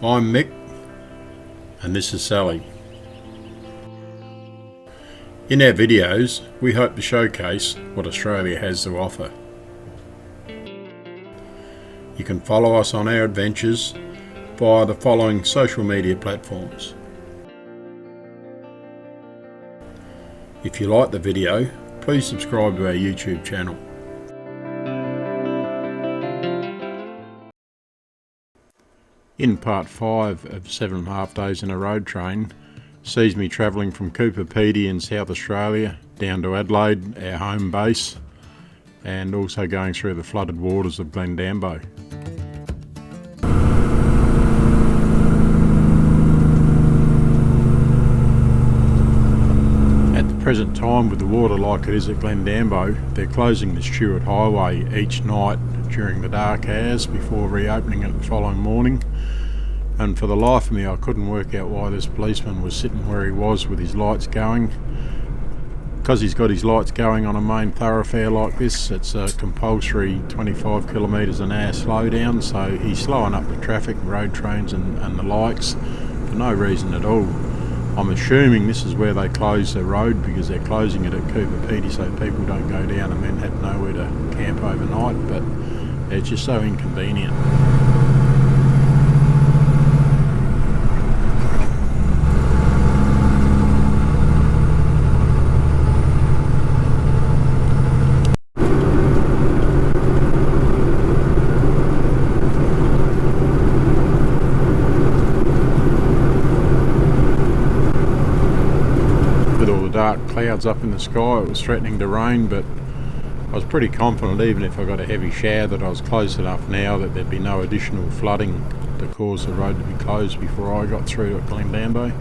I'm Mick, and this is Sally. In our videos, we hope to showcase what Australia has to offer. You can follow us on our adventures via the following social media platforms. If you like the video, please subscribe to our YouTube channel. In part 5 of 7.5 days in a road train sees me travelling from Cooper Pedy in South Australia down to Adelaide, our home base, and also going through the flooded waters of Glendambo. At the present time, with the water like it is at Glendambo, they're closing the Stuart Highway each night during the dark hours before reopening it the following morning. And for the life of me, I couldn't work out why this policeman was sitting where he was with his lights going. Because he's got his lights going on a main thoroughfare like this, it's a compulsory 25 kilometres an hour slow down, so he's slowing up the traffic, road trains and the likes for no reason at all. I'm assuming this is where they close the road because they're closing it at Cooper Pedy so people don't go down and then have nowhere to camp overnight, but it's just so inconvenient. Dark clouds up in the sky, it was threatening to rain, but I was pretty confident even if I got a heavy shower that I was close enough now that there'd be no additional flooding to cause the road to be closed before I got through to Glendambo.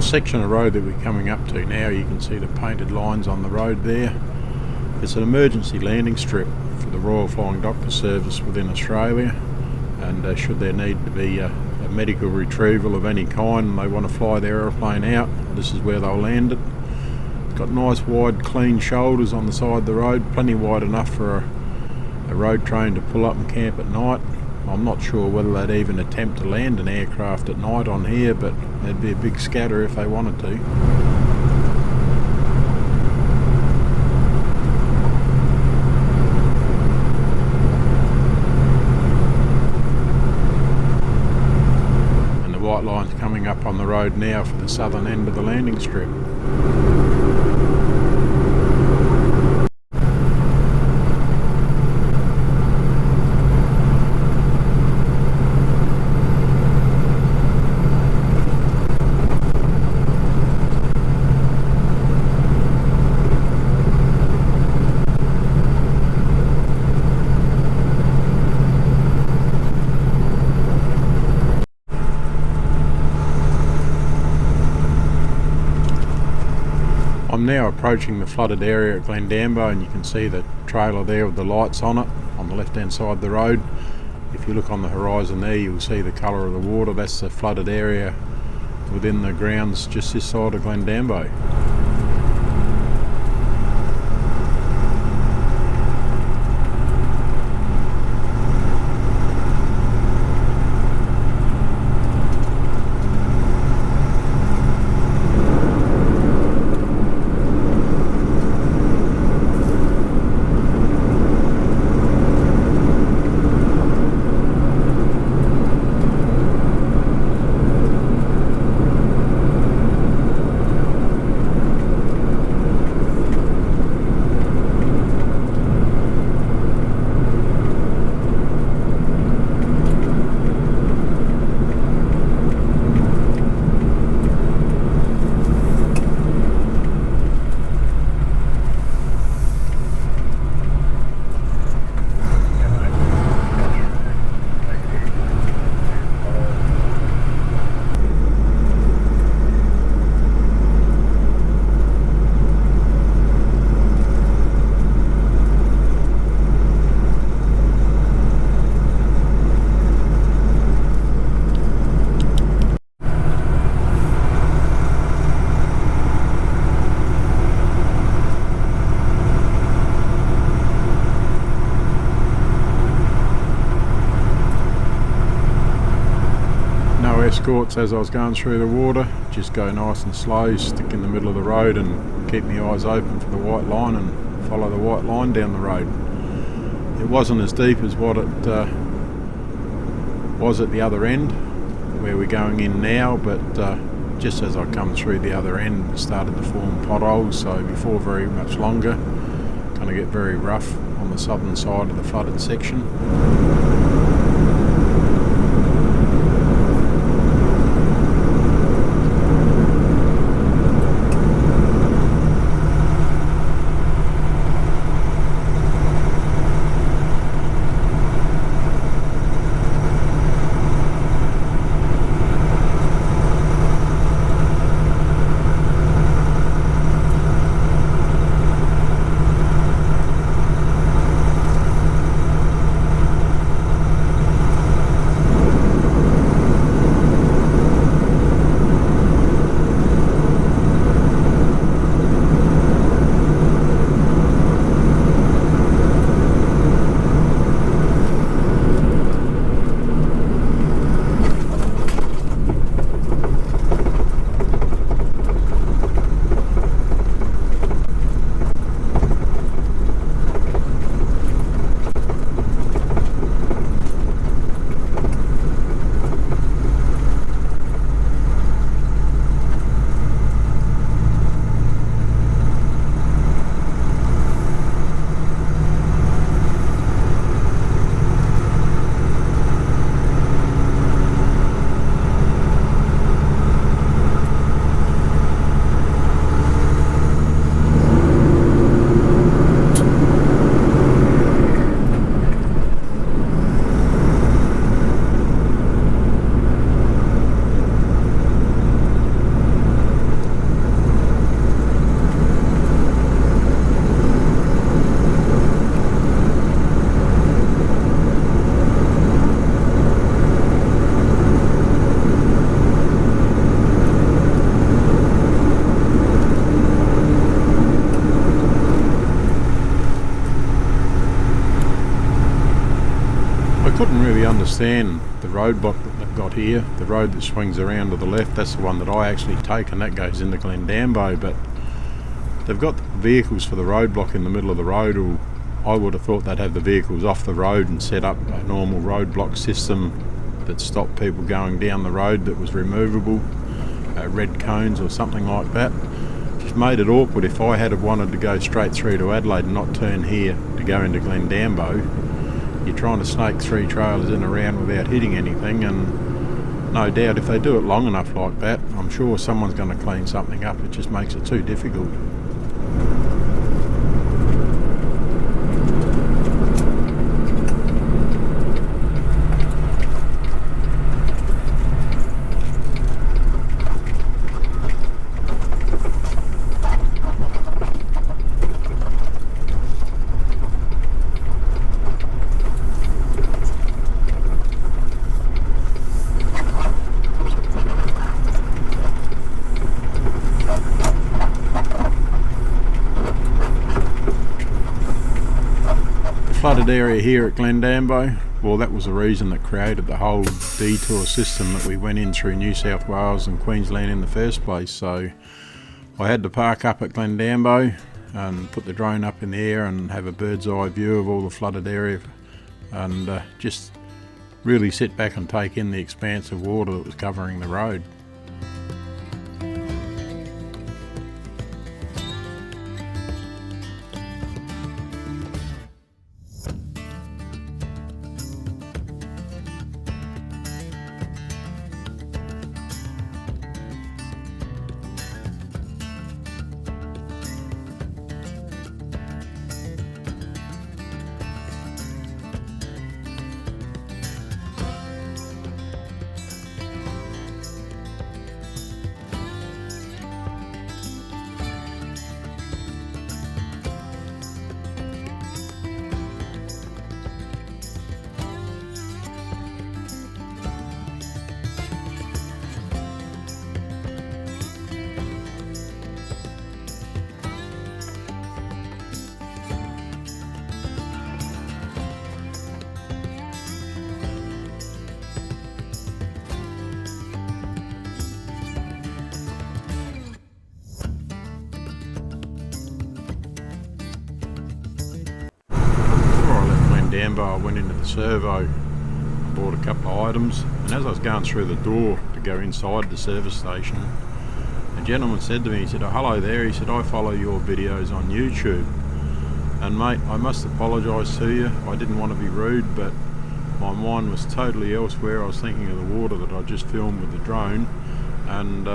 Section of road that we're coming up to now, you can see the painted lines on the road there. It's an emergency landing strip for the Royal Flying Doctor Service within Australia, and should there need to be a medical retrieval of any kind and they want to fly their aeroplane out, this is where they'll land it. It's got nice wide clean shoulders on the side of the road, plenty wide enough for a road train to pull up and camp at night. I'm not sure whether they'd even attempt to land an aircraft at night on here, but there'd be a big scatter if they wanted to. And the white line's coming up on the road now for the southern end of the landing strip. I'm now approaching the flooded area at Glendambo, and you can see the trailer there with the lights on it on the left hand side of the road. If you look on the horizon there, you'll see the colour of the water. That's the flooded area within the grounds just this side of Glendambo. escorts as I was going through the water. Just go nice and slow, stick in the middle of the road and keep my eyes open for the white line and follow the white line down the road. It wasn't as deep as what it was at the other end where we're going in now, but just as I come through the other end it started to form potholes, so before very much longer going to get very rough on the southern side of the flooded section. Couldn't really understand the roadblock that they've got here. The road that swings around to the left, that's the one that I actually take, and that goes into Glendambo, but they've got vehicles for the roadblock in the middle of the road, or I would have thought they'd have the vehicles off the road and set up a normal roadblock system that stopped people going down the road that was removable, red cones or something like that. Just made it awkward. If I had have wanted to go straight through to Adelaide and not turn here to go into Glendambo, you're trying to snake 3 trailers in around without hitting anything, and no doubt if they do it long enough like that, I'm sure someone's going to clean something up. It just makes it too difficult. Flooded area here at Glendambo, well, that was the reason that created the whole detour system that we went in through New South Wales and Queensland in the first place. So I had to park up at Glendambo and put the drone up in the air and have a bird's eye view of all the flooded area, and just really sit back and take in the expanse of water that was covering the road. Glendambo, I went into the servo, bought a couple of items, and as I was going through the door to go inside the service station, a gentleman said to me, he said, "Oh, hello there," he said, "I follow your videos on YouTube. And mate, I must apologise to you, I didn't want to be rude, but my mind was totally elsewhere. I was thinking of the water that I just filmed with the drone, and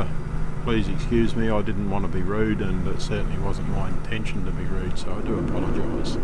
please excuse me, I didn't want to be rude, and it certainly wasn't my intention to be rude, so I do apologise."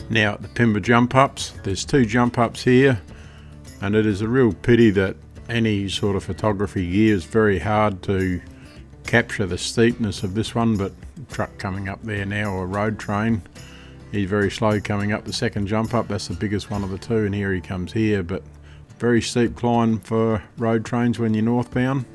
Now at the Pimba jump ups, there's 2 jump ups here, and it is a real pity that any sort of photography gear is very hard to capture the steepness of this one, but truck coming up there now, or a road train, he's very slow coming up the second jump up. That's the biggest one of the 2, and here he comes here, but very steep climb for road trains when you're northbound.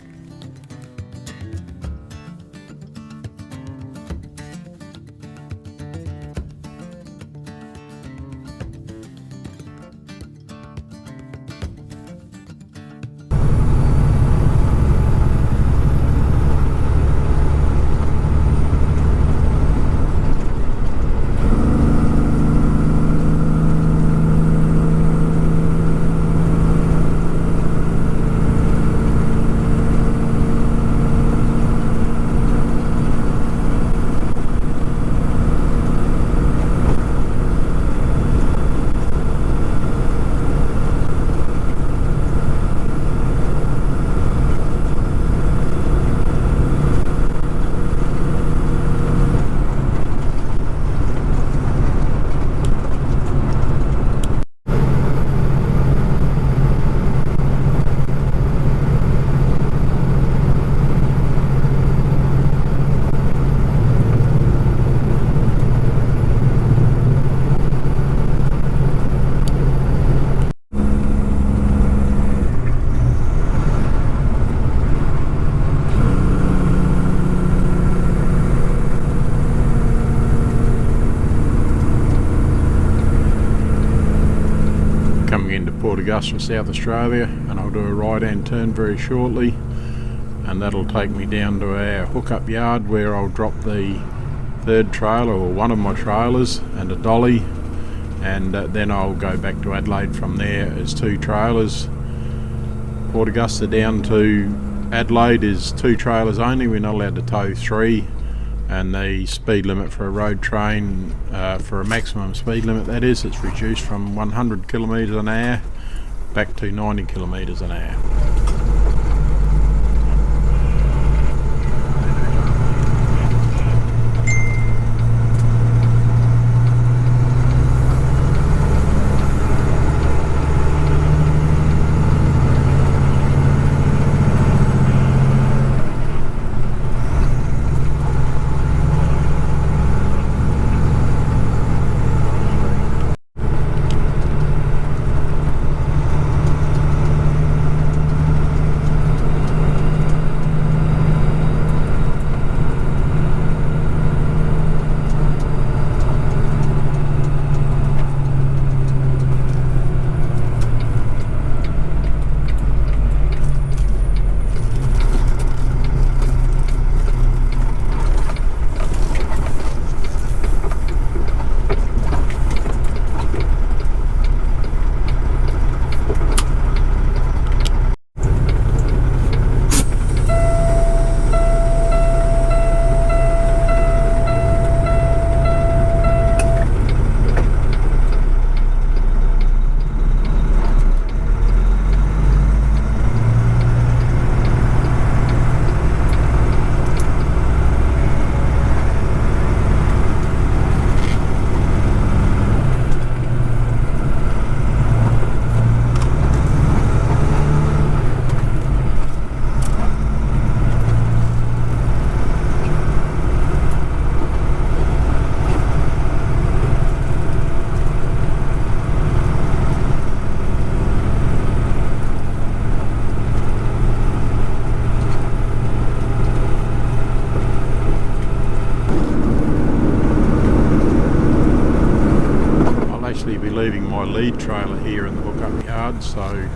Augusta, South Australia, and I'll do a right hand turn very shortly, and that'll take me down to our hookup yard where I'll drop the third trailer, or one of my trailers, and a dolly, and then I'll go back to Adelaide from there as 2 trailers. Port Augusta down to Adelaide is 2 trailers only. We're not allowed to tow 3, and the speed limit for a road train, for a maximum speed limit that is, it's reduced from 100 kilometres an hour back to 90 kilometres an hour. Leaving my lead trailer here in the hookup yard, so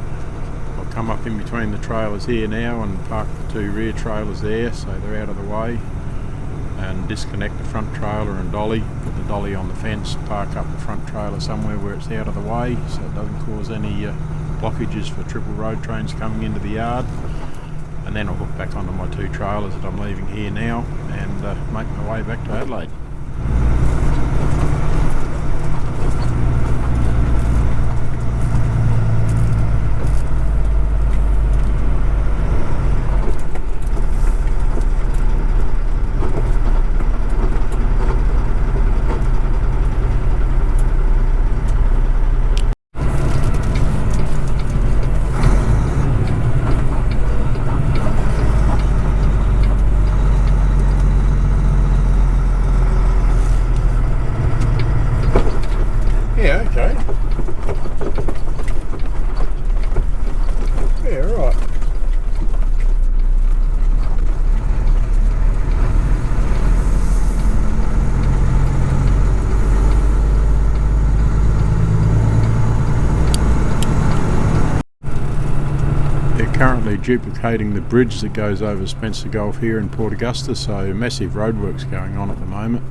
I'll come up in between the trailers here now and park the 2 rear trailers there so they're out of the way, and disconnect the front trailer and dolly, put the dolly on the fence, park up the front trailer somewhere where it's out of the way so it doesn't cause any blockages for triple road trains coming into the yard, and then I'll hook back onto my 2 trailers that I'm leaving here now and make my way back to Adelaide. Yeah, okay. Yeah, right. They're currently duplicating the bridge that goes over Spencer Gulf here in Port Augusta, so massive roadworks going on at the moment.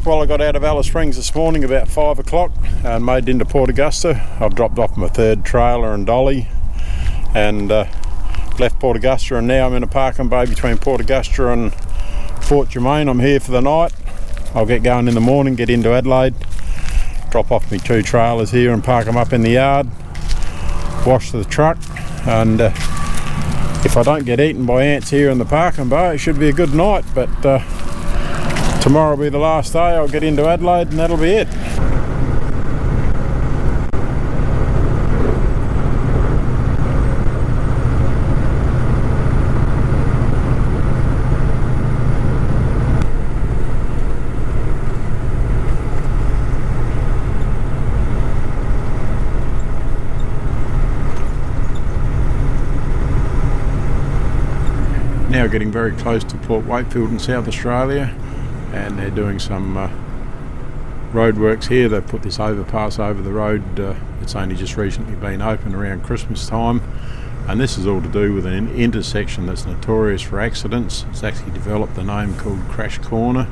Well, I got out of Alice Springs this morning about 5 o'clock and made it into Port Augusta. I've dropped off my 3rd trailer and dolly, and left Port Augusta and now I'm in a parking bay between Port Augusta and Port Germain. I'm here for the night. I'll get going in the morning, get into Adelaide, drop off my 2 trailers here and park them up in the yard, wash the truck, and if I don't get eaten by ants here in the parking bay, it should be a good night. But tomorrow will be the last day. I'll get into Adelaide and that'll be it. Now getting very close to Port Wakefield in South Australia, and they're doing some roadworks here. They've put this overpass over the road. It's only just recently been opened around Christmas time, and this is all to do with an intersection that's notorious for accidents. It's actually developed the name called Crash Corner,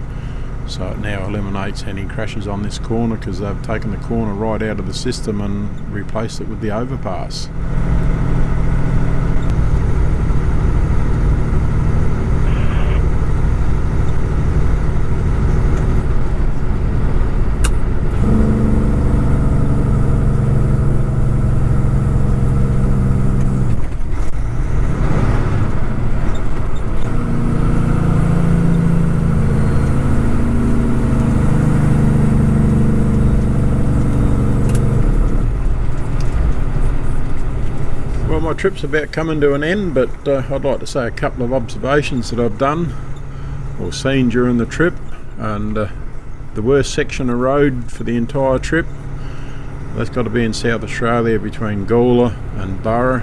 so it now eliminates any crashes on this corner because they've taken the corner right out of the system and replaced it with the overpass. Well, my trip's about coming to an end, but I'd like to say a couple of observations that I've done or seen during the trip. And the worst section of road for the entire trip, that's got to be in South Australia between Gawler and Burra.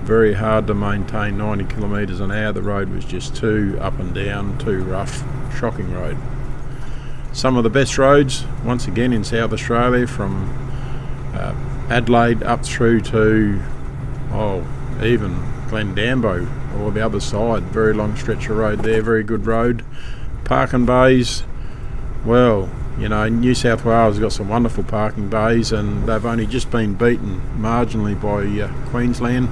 Very hard to maintain 90 kilometres an hour. The road was just too up and down, too rough, shocking road. Some of the best roads, once again, in South Australia, from Adelaide up through to even Glendambo or the other side. Very long stretch of road there, very good road. Parking bays, well, you know, New South Wales has got some wonderful parking bays, and they've only just been beaten marginally by Queensland.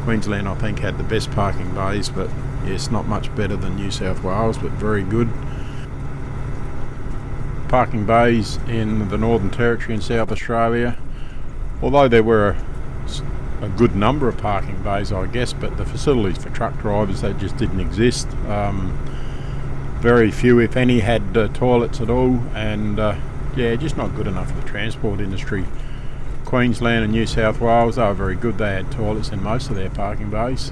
Queensland, I think, had the best parking bays, but yes, not much better than New South Wales, but very good. Parking bays in the Northern Territory in South Australia, although there were a good number of parking bays, I guess, but the facilities for truck drivers, they just didn't exist. Very few, if any, had toilets at all, and yeah, just not good enough for the transport industry. Queensland and New South Wales, they were very good. They had toilets in most of their parking bays.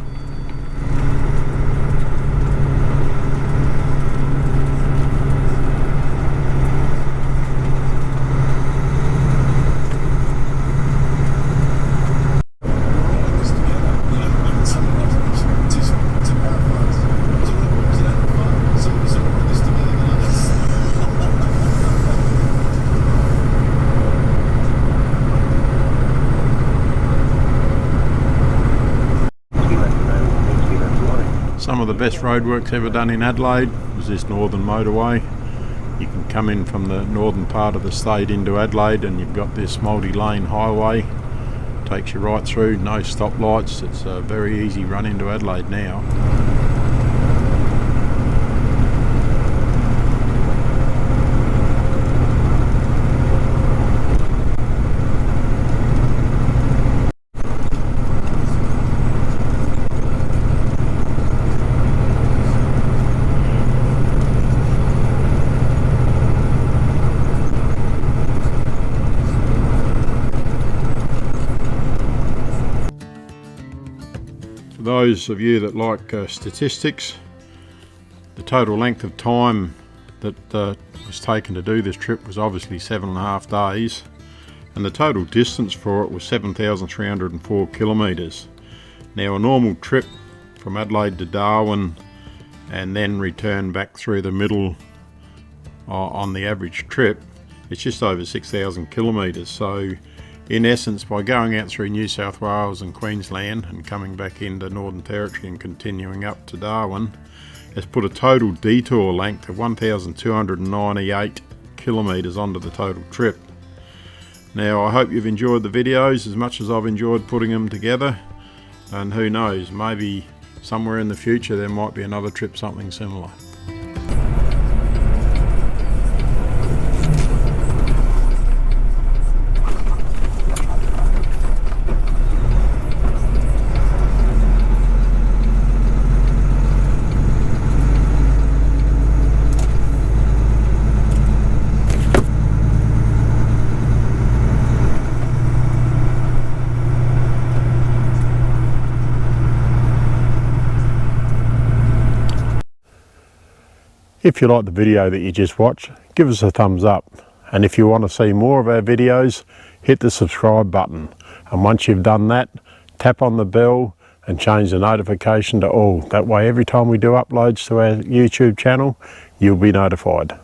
Some of the best roadworks ever done in Adelaide was this northern motorway. You can come in from the northern part of the state into Adelaide and you've got this multi-lane highway. Takes you right through, no stoplights. It's a very easy run into Adelaide now. Those of you that like statistics, the total length of time that was taken to do this trip was obviously 7.5 days, and the total distance for it was 7,304 kilometres. Now, a normal trip from Adelaide to Darwin and then return back through the middle on the average trip, it's just over 6,000 kilometres. So in essence, by going out through New South Wales and Queensland and coming back into Northern Territory and continuing up to Darwin, has put a total detour length of 1,298 kilometres onto the total trip. Now, I hope you've enjoyed the videos as much as I've enjoyed putting them together. And who knows, maybe somewhere in the future there might be another trip something similar. If you like the video that you just watched, give us a thumbs up. And if you want to see more of our videos, hit the subscribe button. And once you've done that, tap on the bell and change the notification to all. That way every time we do uploads to our YouTube channel, you'll be notified.